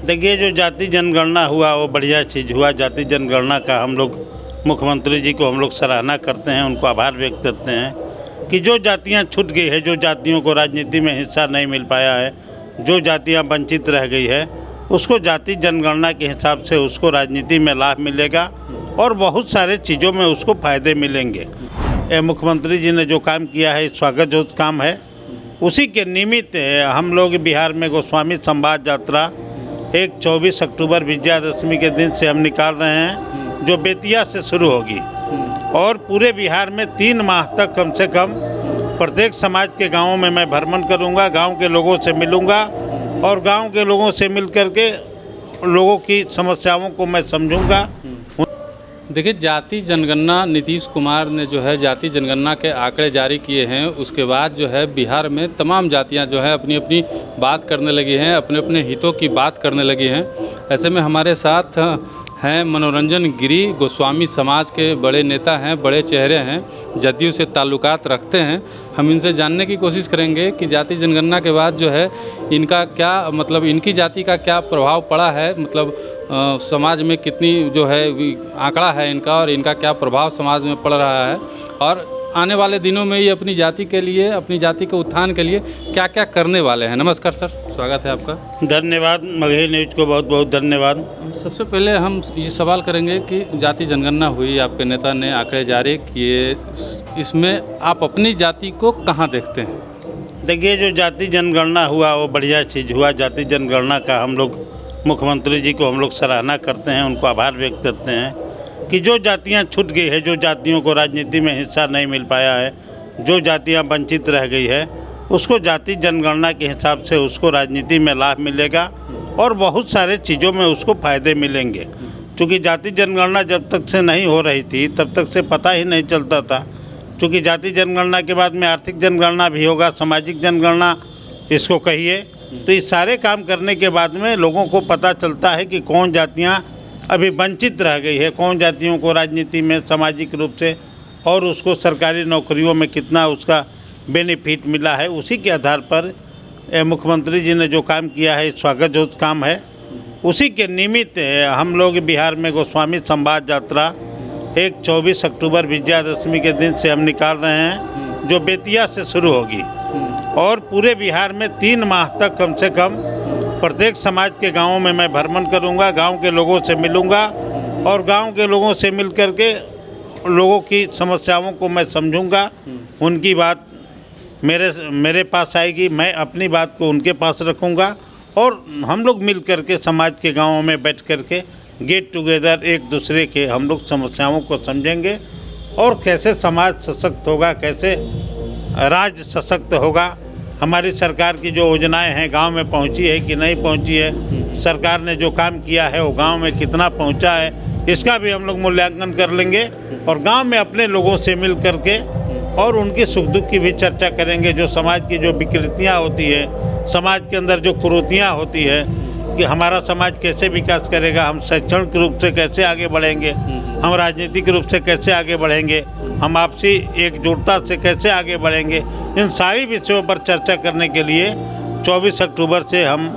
देखिए, जो जाति जनगणना हुआ वो बढ़िया चीज़ हुआ। जाति जनगणना का हम लोग मुख्यमंत्री जी को हम लोग सराहना करते हैं, उनको आभार व्यक्त करते हैं कि जो जातियां छूट गई है, जो जातियों को राजनीति में हिस्सा नहीं मिल पाया है, जो जातियां वंचित रह गई है, उसको जाति जनगणना के हिसाब से उसको राजनीति में लाभ मिलेगा और बहुत सारे चीज़ों में उसको फ़ायदे मिलेंगे। मुख्यमंत्री जी ने जो काम किया है स्वागत जो काम है, उसी के निमित्त हम लोग बिहार में गोस्वामी संवाद यात्रा 24 अक्टूबर विजयादशमी के दिन से हम निकाल रहे हैं, जो बेतिया से शुरू होगी और पूरे बिहार में 3 माह तक कम से कम प्रत्येक समाज के गांवों में मैं भ्रमण करूंगा, गांव के लोगों से मिलूंगा और गांव के लोगों से मिल करके लोगों की समस्याओं को मैं समझूंगा। देखिए, जाति जनगणना नीतीश कुमार ने जो है जाति जनगणना के आंकड़े जारी किए हैं, उसके बाद जो है बिहार में तमाम जातियां जो है अपनी अपनी बात करने लगी हैं, अपने अपने हितों की बात करने लगी हैं। ऐसे में हमारे साथ हैं मनोरंजन गिरी, गोस्वामी समाज के बड़े नेता हैं, बड़े चेहरे हैं, जदयू से ताल्लुकात रखते हैं। हम इनसे जानने की कोशिश करेंगे कि जाति जनगणना के बाद जो है इनका क्या मतलब इनकी जाति का क्या प्रभाव पड़ा है, मतलब समाज में कितनी जो है आंकड़ा है इनका और इनका क्या प्रभाव समाज में पड़ रहा है और आने वाले दिनों में ये अपनी जाति के लिए, अपनी जाति के उत्थान के लिए क्या क्या करने वाले हैं। नमस्कार सर, स्वागत है आपका। धन्यवाद, मगही न्यूज को बहुत बहुत धन्यवाद। सबसे पहले हम ये सवाल करेंगे कि जाति जनगणना हुई, आपके नेता ने आंकड़े जारी किए, इसमें आप अपनी जाति को कहाँ देखते हैं? देखिए, जो जाति जनगणना हुआ वो बढ़िया चीज़ हुआ। जाति जनगणना का हम लोग मुख्यमंत्री जी को हम लोग सराहना करते हैं, उनको आभार व्यक्त करते हैं कि जो जातियां छूट गई है, जो जातियों को राजनीति में हिस्सा नहीं मिल पाया है, जो जातियां वंचित रह गई है, उसको जाति जनगणना के हिसाब से उसको राजनीति में लाभ मिलेगा और बहुत सारे चीज़ों में उसको फ़ायदे मिलेंगे। क्योंकि जाति जनगणना जब तक से नहीं हो रही थी तब तक से पता ही नहीं चलता था। क्योंकि जाति जनगणना के बाद में आर्थिक जनगणना भी होगा, सामाजिक जनगणना इसको कहिए, तो इस सारे काम करने के बाद में लोगों को पता चलता है कि कौन जातियाँ अभी वंचित रह गई है, कौन जातियों को राजनीति में सामाजिक रूप से और उसको सरकारी नौकरियों में कितना उसका बेनिफिट मिला है। उसी के आधार पर मुख्यमंत्री जी ने जो काम किया है स्वागत जो काम है, उसी के निमित्त हम लोग बिहार में गोस्वामी संवाद यात्रा 24 अक्टूबर विजयादशमी के दिन से हम निकाल रहे हैं, जो बेतिया से शुरू होगी और पूरे बिहार में 3 माह तक कम से कम प्रत्येक समाज के गांवों में मैं भ्रमण करूंगा, गांव के लोगों से मिलूंगा और गांव के लोगों से मिल करके लोगों की समस्याओं को मैं समझूंगा। उनकी बात मेरे पास आएगी, मैं अपनी बात को उनके पास रखूंगा और हम लोग मिल करके समाज के गांवों में बैठ करके गेट टुगेदर एक दूसरे के हम लोग समस्याओं को समझेंगे और कैसे समाज सशक्त होगा, कैसे राज्य सशक्त होगा। हमारी सरकार की जो योजनाएं हैं गांव में पहुंची है कि नहीं पहुंची है, सरकार ने जो काम किया है वो गांव में कितना पहुंचा है, इसका भी हम लोग मूल्यांकन कर लेंगे और गांव में अपने लोगों से मिल करके और उनके सुख दुख की भी चर्चा करेंगे। जो समाज की जो विकृतियाँ होती है, समाज के अंदर जो कुरीतियाँ होती है कि हमारा समाज कैसे विकास करेगा, हम शैक्षणिक रूप से कैसे आगे बढ़ेंगे, हम राजनीतिक रूप से कैसे आगे बढ़ेंगे, हम आपसी एकजुटता से कैसे आगे बढ़ेंगे, इन सारी विषयों पर चर्चा करने के लिए 24 अक्टूबर से हम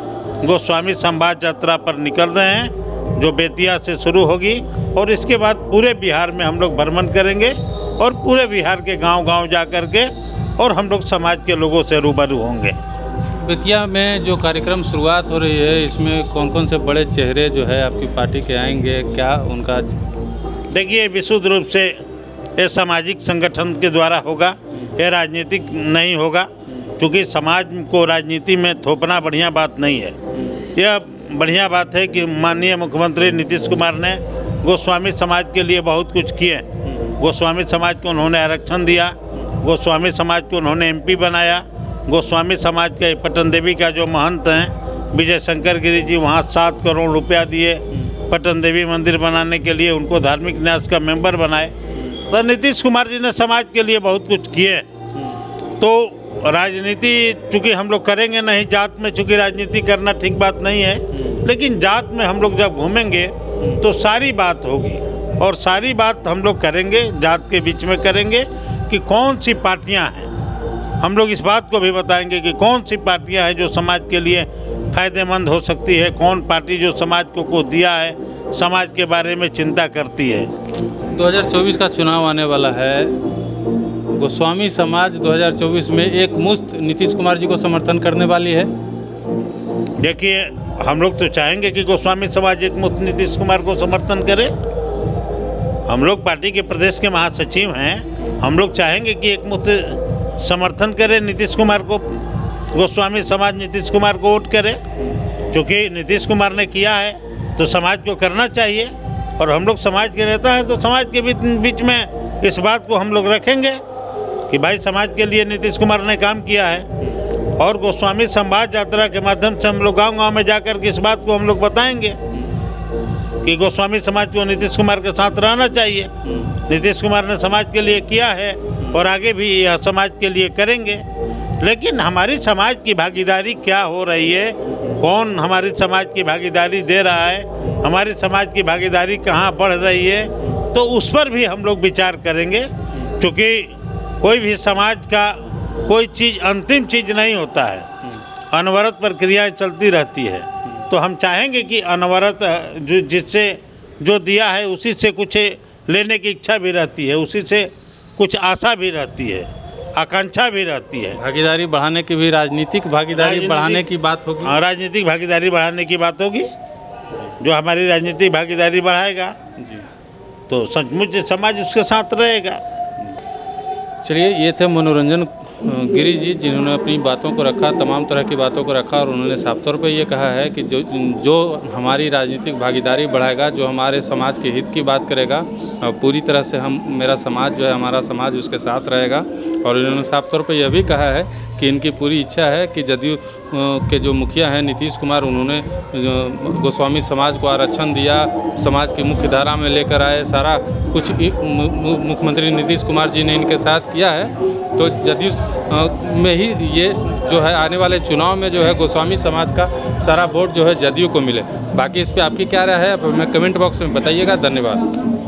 गोस्वामी संवाद यात्रा पर निकल रहे हैं, जो बेतिया से शुरू होगी और इसके बाद पूरे बिहार में हम लोग भ्रमण करेंगे और पूरे बिहार के गांव-गांव जा कर के और हम लोग समाज के लोगों से रूबरू होंगे। बेतिया में जो कार्यक्रम शुरुआत हो रही है, इसमें कौन कौन से बड़े चेहरे जो है आपकी पार्टी के आएंगे, क्या उनका? देखिए, विशुद्ध रूप से ये सामाजिक संगठन के द्वारा होगा, ये राजनीतिक नहीं होगा, क्योंकि समाज को राजनीति में थोपना बढ़िया बात नहीं है। यह बढ़िया बात है कि माननीय मुख्यमंत्री नीतीश कुमार ने गोस्वामी समाज के लिए बहुत कुछ किए। गोस्वामी समाज को उन्होंने आरक्षण दिया, गोस्वामी समाज को उन्होंने एमपी बनाया, गोस्वामी समाज के पटन देवी का जो महंत हैं विजय शंकर गिरी जी, वहाँ 7 करोड़ रुपया दिए पटन देवी मंदिर बनाने के लिए, उनको धार्मिक न्यास का मेंबर बनाए। तो नीतीश कुमार जी ने समाज के लिए बहुत कुछ किए। तो राजनीति चूँकि हम लोग करेंगे नहीं, जात में चूँकि राजनीति करना ठीक बात नहीं है, लेकिन जात में हम लोग जब घूमेंगे तो सारी बात होगी और सारी बात हम लोग करेंगे, जात के बीच में करेंगे कि कौन सी पार्टियां हैं हम लोग इस बात को भी बताएंगे कि कौन सी पार्टियां हैं जो समाज के लिए फ़ायदेमंद हो सकती है, कौन पार्टी जो समाज को कुछ दिया है, समाज के बारे में चिंता करती है। 2024 का चुनाव आने वाला है। गोस्वामी समाज 2024 में एक मुश्त नीतीश कुमार जी को समर्थन करने वाली है। देखिए, हम लोग तो चाहेंगे कि गोस्वामी समाज एक मुश्त नीतीश कुमार को समर्थन करे। हम लोग पार्टी के प्रदेश के महासचिव हैं, हम लोग चाहेंगे कि एक मुश्त समर्थन करे नीतीश कुमार को, गोस्वामी समाज नीतीश कुमार को वोट करे। क्योंकि नीतीश कुमार ने किया है तो समाज को करना चाहिए, और हम लोग समाज के नेता हैं तो समाज के बीच में इस बात को हम लोग रखेंगे कि भाई समाज के लिए नीतीश कुमार ने काम किया है। और गोस्वामी संवाद यात्रा के माध्यम से हम लोग गांव-गांव में जाकर के इस बात को हम लोग बताएंगे कि गोस्वामी समाज को नीतीश कुमार के साथ रहना चाहिए। नीतीश कुमार ने समाज के लिए किया है और आगे भी यह समाज के लिए करेंगे। लेकिन हमारी समाज की भागीदारी क्या हो रही है, कौन हमारी समाज की भागीदारी दे रहा है, हमारी समाज की भागीदारी कहाँ बढ़ रही है, तो उस पर भी हम लोग विचार करेंगे। क्योंकि कोई भी समाज का कोई चीज़ अंतिम चीज़ नहीं होता है, अनवरत प्रक्रियाएं चलती रहती है। तो हम चाहेंगे कि अनवरत जिससे जो दिया है उसी से कुछ लेने की इच्छा भी रहती है, उसी से कुछ आशा भी रहती है, आकांक्षा भी रहती है। भागीदारी बढ़ाने की भी, राजनीतिक भागीदारी बढ़ाने की बात होगी। हाँ, राजनीतिक भागीदारी बढ़ाने की बात होगी। जो हमारी राजनीतिक भागीदारी बढ़ाएगा जी, तो सचमुच समाज उसके साथ रहेगा। चलिए, ये थे मनोरंजन गिरी जी, जिन्होंने अपनी बातों को रखा, तमाम तरह की बातों को रखा, और उन्होंने साफ तौर पे ये कहा है कि जो हमारी राजनीतिक भागीदारी बढ़ाएगा, जो हमारे समाज के हित की बात करेगा, पूरी तरह से मेरा समाज जो है, हमारा समाज उसके साथ रहेगा। और इन्होंने साफ तौर पे यह भी कहा है कि इनकी पूरी इच्छा है कि जदयू के जो मुखिया हैं नीतीश कुमार, उन्होंने गोस्वामी समाज को आरक्षण दिया, समाज की मुख्य धारा में लेकर आए, सारा कुछ मुख्यमंत्री नीतीश कुमार जी ने इनके साथ किया है। तो जदयू में ही ये जो है आने वाले चुनाव में जो है गोस्वामी समाज का सारा वोट जो है जदयू को मिले। बाकी इस पर आपकी क्या राय है, आप हमें कमेंट बॉक्स में बताइएगा। धन्यवाद।